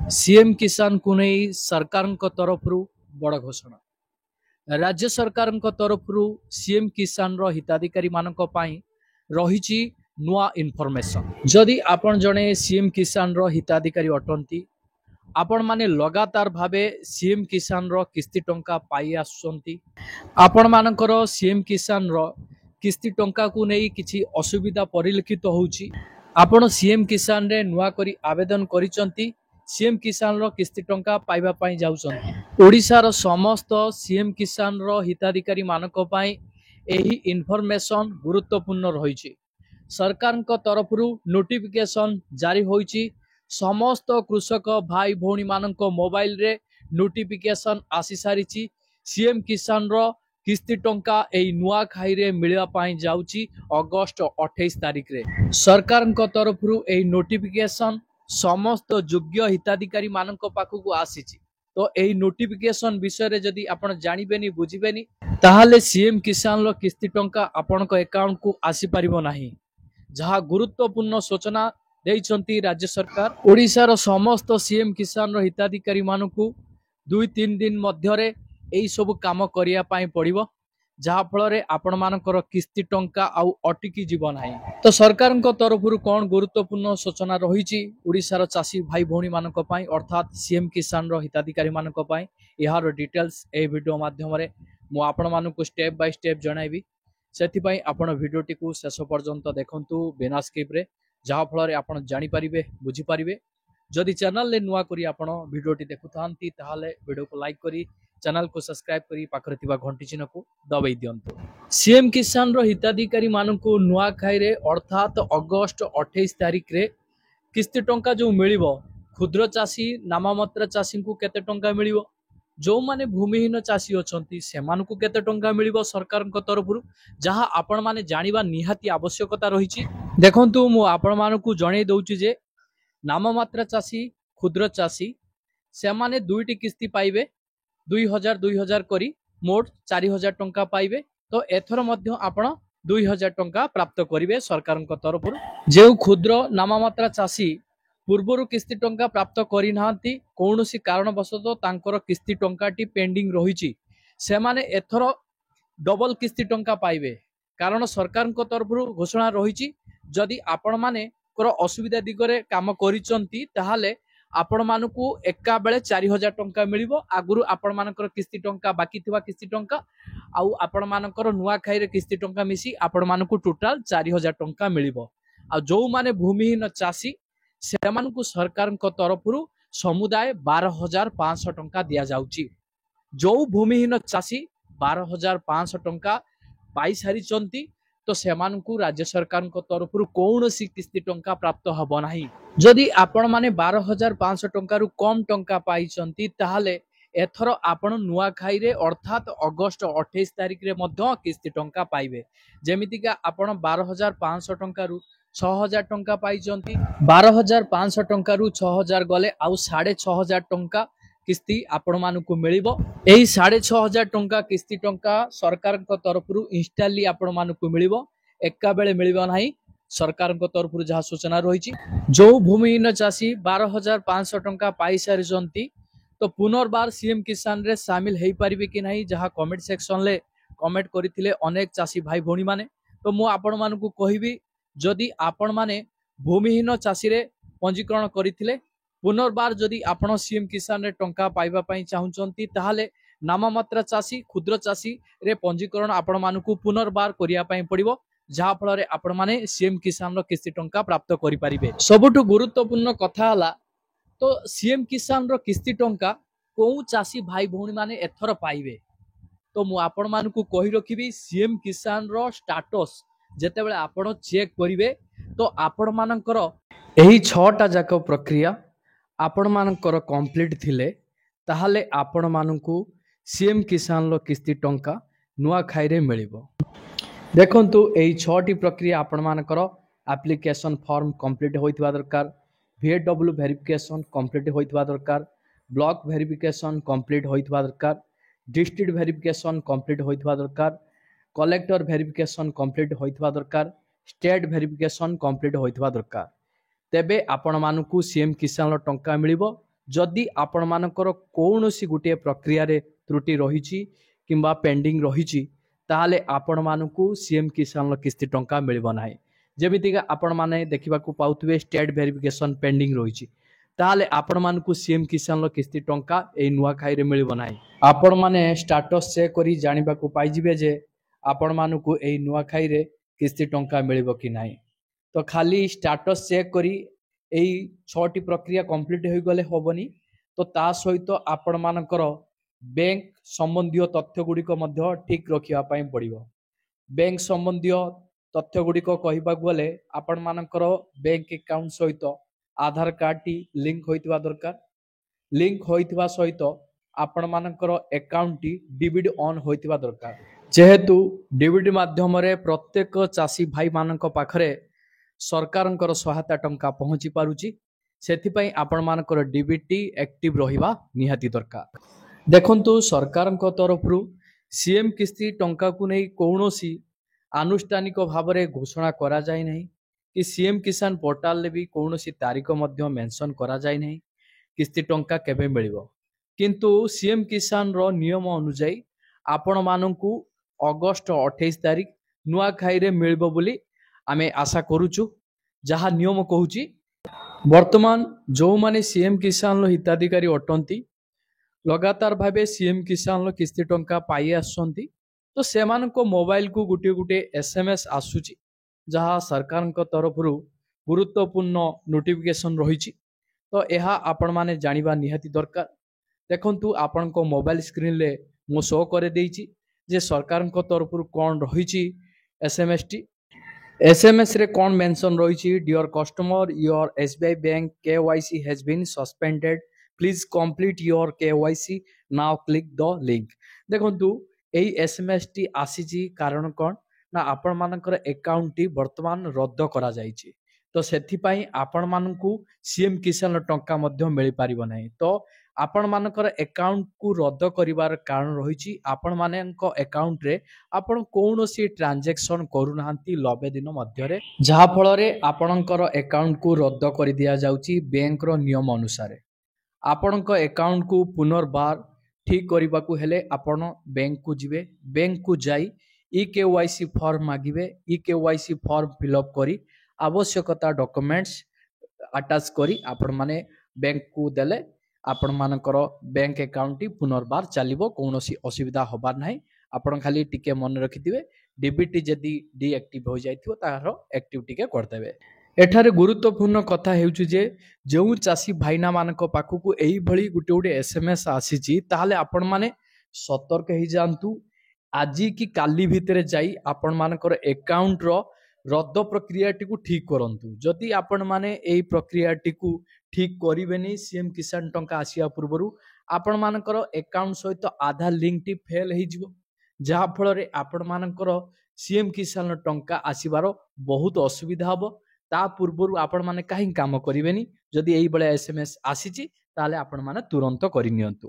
CM किसान को नहीं सरकार तरफ बड़ घोषणा। राज्य सरकार तरफ सीएम किसान रो हिताधिकारी मानक पई रही नुआ इनफॉरमेशन। जदि आपण जने सीएम किसान रो हिताधिकारी अटंती, आपण माने लगातार भावे सीएम किसान रो किस्ती टंका पाई आसुचंती, आपण मानकर सीएम किसान रो किस्ती टंका को नहीं किछि असुविधा परिलक्षित होउची, आपण सीएम किसान रे नुआ करी आवेदन करिसंती, सीएम किसान रो किस्ती टंका पाइबा पाई जाउछंती। ओडिशार समस्त सीएम किसान रो हिताधिकारी मानक पाई एही इनफॉरमेशन गुरुत्वपूर्ण रहिछि। सरकार तरफ नोटिफिकेशन जारी होइछि। समस्त कृषक भाई भौणी मानक मोबाइल रे नोटिफिकेशन आसी सारिछि। सीएम किसान रो किस्ती टंका एई नुआ खाई रे मिलवा पाई जाउछि अगस्त 28 तारिख रे। सरकार तरफ एई नोटिफिकेशन समस्त योग्य हिताधिकारी मानक पाखकु आसीछि। तो एई नोटिफिकेशन विषय रे जदि आपण जानिबेनी बुझिबेनी ताहाले सीएम किसान रो किस्ती टंका आपनक अकाउंट को आसी परिबो नाही, जहाँ गुरुत्वपूर्ण सूचना देइछंती राज्य सरकार। ओडिशार समस्त सीएम किसान रो हिताधिकारी मानकु 2-3 दिन मध्यरे एई सब काम करिया पाई पड़िबो, जहाँ फल आपण मानकर किस्ती टंका आउ अटकी जीवन नाही। तो सरकार तरफ कौन गुरुत्वपूर्ण सूचना रही ओडिशार चाषी भाई भौणी मानक पई, अर्थात सीएम किसान रो हिताधिकारी मानक पई यार डिटेल्स ए वीडियो माध्यम रे मु आपण मानकु स्टेप बाय स्टेप जणाइबी। सेथिपाई आपण वीडियोटी को शेष पर्यंत देखंतु बिना स्किप रे, जहाँ फल आपण जानि परिबे बुझी परिबे। जदि चैनल ले नुआ करी आपण वीडियोटी देखुथांती ताहाले वीडियो को लाइक करी चैनल को सब्सक्राइब करी पाखरे थिबा घंटी चिन्ह को दबाई दियंतु। सीएम किसान रो हिताधिकारी मानकु नुआ खाई रे अर्थात अगस्त 28 तारिख रे किस्ती टंका जो मिलिबो, क्षुद्र चाषी नाममात्र चाषी को केते टंका मिलिबो, जो माने भूमिहीन चाषी अछंती सेमानकु केते टंका मिलिबो सरकार तरफरु, जहाँ आपण माने जानिबा निहाती आवश्यकता रहिछि। देखंतु मु आपण मानकु जणै दउछि जे नाममात्र चाषी क्षुद्र चाषी सेमाने दुईटी किस्ती पाइबे 2000 करी मोट 4000 टंका पाइबे। तो एथर मध्य आपण 2000 टंका प्राप्त करिवे सरकार तरफरु। जे क्षुद्र नाममात्र चाषी पूर्वर किस्ती टंका प्राप्त करि नाहंती, कौनसी कारणवशतः तांकर किस्ती टंकाटी पेंडिंग रहिछि, सेमाने एथर डबल किस्ती टंका पाइबे। कारण सरकार तरफरु घोषणा रहिछि जदि आपण माने असुविधा दिगरे काम करिसंती ताहाले आपण मानकु एका बेले 4000 टंका मिलिबो। आगुरु आपण मानकर किस्ती टंका बाकी थिबा किस्ती टंका आउ आपण मानकर नुआ खाई रे किस्ती टंका मिसी आपण मानकु टोटल 4000 टंका मिलिबो। आ जो माने भूमिहीन चाषी सेमानकु सरकार तरफरु समुदाय 12500 टंका दिया जाउची। जो भूमिहीन चाषी 12500 टंका पाई सारिचंती तो सेमानकु राज्य सरकार तरफरु कौनसी किस्ती टंका प्राप्त हबो नाही। जदि आपण माने 12500 टंका कम टंका पाइचंती ताहाले एथर आपण नुआ खाई रे अर्थात अगस्त 28 तारिख रे मध्य किस्ती टंका पाइबे। जेमितिका आपण 12500 टंका 6000 टंका पाइचंती, 12500 टंका 6000 गले आउ 6500 टंका किस्ती आपण मानकु मिलिबो। एही 6500 टंका किस्ती टंका सरकार तरफरु इंस्टाली आपण मानकु मिलिबो, एका बेले मिलिबो नाही। सरकार तरफरु जहाँ सूचना रही जो भूमिहीन चाषी 12500 टंका पाई सारिचंती तो पुनर्बार सीएम किसान रे शामिल हेई परिबे कि नहीं, जहाँ कमेंट सेक्शन ले कमेंट करथिले अनेक चाषी भाई भौणी माने। तो मु आपण मानकु कहिबी जदि आपण माने भूमिहीन चाषी रे पंजीकरण करथिले पुनर्बार जदि आपण सीएम किसान रे टंका पाइबा पई चाहुचंती ताहाले नाममात्र चाषी क्षुद्र चाषी रे पंजीकरण आपण मानकु पुनर्बार करिया पई पड़िबो, जहाँ फल आपण माने सीएम किसान रो किस्ती टंका प्राप्त करि परिबे। सबुठु गुरुत्वपूर्ण कथा हला तो सीएम किसान रो किस्ती टंका को चाषी भाई भौणी माने एथर पाइबे। तो मु आपण मानकु कहि रखिबी सीएम किसान रो स्टेटस जेतेबेले आपण चेक करिवे तो आपण मानकर एही 6टा जाक प्रक्रिया आपण मानकर कंप्लीट थिले ताहाले आपण मानकु सीएम किसान रो किस्ती टंका नुआ खाई रे मिलिबो। देखंतु एही 6टी प्रक्रिया आपण मानकर एप्लिकेशन फॉर्म कंप्लीट होइतबा दरकार, VAW वेरिफिकेशन कंप्लीट होइतबा दरकार, ब्लॉक वेरिफिकेशन कंप्लीट होइतबा दरकार, डिस्ट्रिक्ट वेरिफिकेशन कंप्लीट होइतबा दरकार, कलेक्टर वेरिफिकेशन कंप्लीट होइतबा दरकार, स्टेट वेरिफिकेशन कंप्लीट होइतबा दरकार। तेबे आपण मानकु सीएम किसान रो टंका मिलिबो, जदि आपण मानकर कौनसी गोटे प्रक्रिया रे त्रुटि रही किंबा पेंडिंग रही ताहले आपण मानकू सीएम किसान किस्ती टंका मिलबो नाही। जेमिति आपण माने देखिबाकू पाउथुबे स्टेट वेरिफिकेशन पेंडिंग रही ताहले आपण मानकू सीएम किसान किस्ती टंका ए नुआ खाई रे मिलबो नाही। आपण माने स्टेटस चेक करी जानिबाकू पाइजिबे जे आपण मानकू ए नुआ खाई रे किस्ती टंका मिलबो कि नाही। तो खाली स्टेटस चेक करी एई 6टी प्रक्रिया कंप्लीट हो गले होबनी। तो ता सहित आपण मानकर बैंक संबंधी तथ्य गुड़िक ठीक रखा पड़ो। बैंक संबंधी तथ्य गुड़िक कहवा गले आपण मानकर बैंक अकाउंट सहित आधार कार्ड टी लिंक होइतिबा दरकार। लिंक होइतिबा सहित आपण मानकर अकाउंट टी डीबीडी ऑन होइतिबा दरकार। जेहेतु डीबीडी माध्यम रे प्रत्येक चाषी भाई मानक पाखरे सरकारंकर सहायता टंका पहुंची पारुची, सेथिपई आपण मानकर डीबीटी एक्टिव रहिबा निहाती दरकार। देखंतु सरकारंक तरफरु सीएम किस्ती टंका को नहीं कौनसी आनुष्ठानिक भाव में घोषणा करा जाय नहीं कि सीएम किसान पोर्टाल ले भी कौनसी तारीख मध्य मेंशन करा जाय नहीं किस्ती टंका केबे मिलिबो। किंतु सीएम किसान रो नियम अनुसार आपण मानकू अगस्त 28 तारीख नुआ खाई रे मिलिबो बोली आमे आशा करूचु। जहा नियम कहूची वर्तमान जो माने सीएम किसान हिताधिकारी अटंती लगातार भावे सीएम किसान किस्ती टंका पाई आसुंती, तो सेमान को मोबाइल को गुटे गुटे एसएमएस आसुची जहाँ सरकार तरफरु गुरुत्वपूर्ण नोटिफिकेशन रही। तो यह आपण माने जानिबा निहाती दरकार। देखंतु आपण को मोबाइल स्क्रीन ले मो शो करे देइची जे सरकार तरफरु कौन रही एसएमएस टी। एसएमएस रे कौन मेंशन रही dear customer your SBI bank KYC has been suspended please complete your KYC now click the link. देखंतु एई एसएमएस टी आसीची कारण कौन ना आपण मानकर अकाउंट टी वर्तमान रद्द करा जायछि। तो सेथि पई आपण मानकू सीएम किसान टंका मध्य मिल पारिबो नाही। तो आपण मानकर अकाउंट को रद्द करिवार कारण रहिछि आपण मानक अकाउंट रे आपण कोनोसी ट्रांजैक्शन करू नाहंती 90 दिन मध्य रे, जहा फल रे आपणकर अकाउंट को रद्द कर दिया जाउछि बैंक रो नियम अनुसार। आपणक अकाउंट को पुनर्बार ठीक करने को हेले आपण बैंक को जिवे। बैंक को जाई ई केवाईसी फॉर्म मागिबे। ई केवाईसी फॉर्म फिलअप करी आवश्यकता डॉक्यूमेंट्स अटैच करी आपण माने बैंक को देले आपण मानकर बैंक अकाउंट पुनर्बार चलिबो, कोनोसी असुविधा होबार नाही। आपण खाली टिके मन रखिथिबे डीबीटी जदी डीएक्टिव हो जाइथिबो तारो एक्टिव टिके करदेबे। एठारे गुरुत्वपूर्ण कथा हेउछु जे जो चाषी भाईना मानक पाखकू एही भली गुटे गुटे एसएमएस आसीची ताहले आपण माने सतर्क ही जानतु। आजी की काली भितरे जाई आपण मानकर अकाउंट रो रद्द प्रक्रिया टी को ठीक करंतु। जदि आपण माने एही प्रक्रिया टी को ठीक करिवेनी सीएम किसान टंका आसिया पूर्वरु आपण मानकर अकाउंट सहित आधार लिंक टी फेल हे जिवो, जहा फल रे आपण मानकर सीएम किसान टंका आसीबारो बहुत असुविधा हबो। ता पूर्वरु आपण माने काहे काम करिवेनी। जदि एही बळे एसएमएस आसीची ताले आपण माने तुरंत करि नियंतु।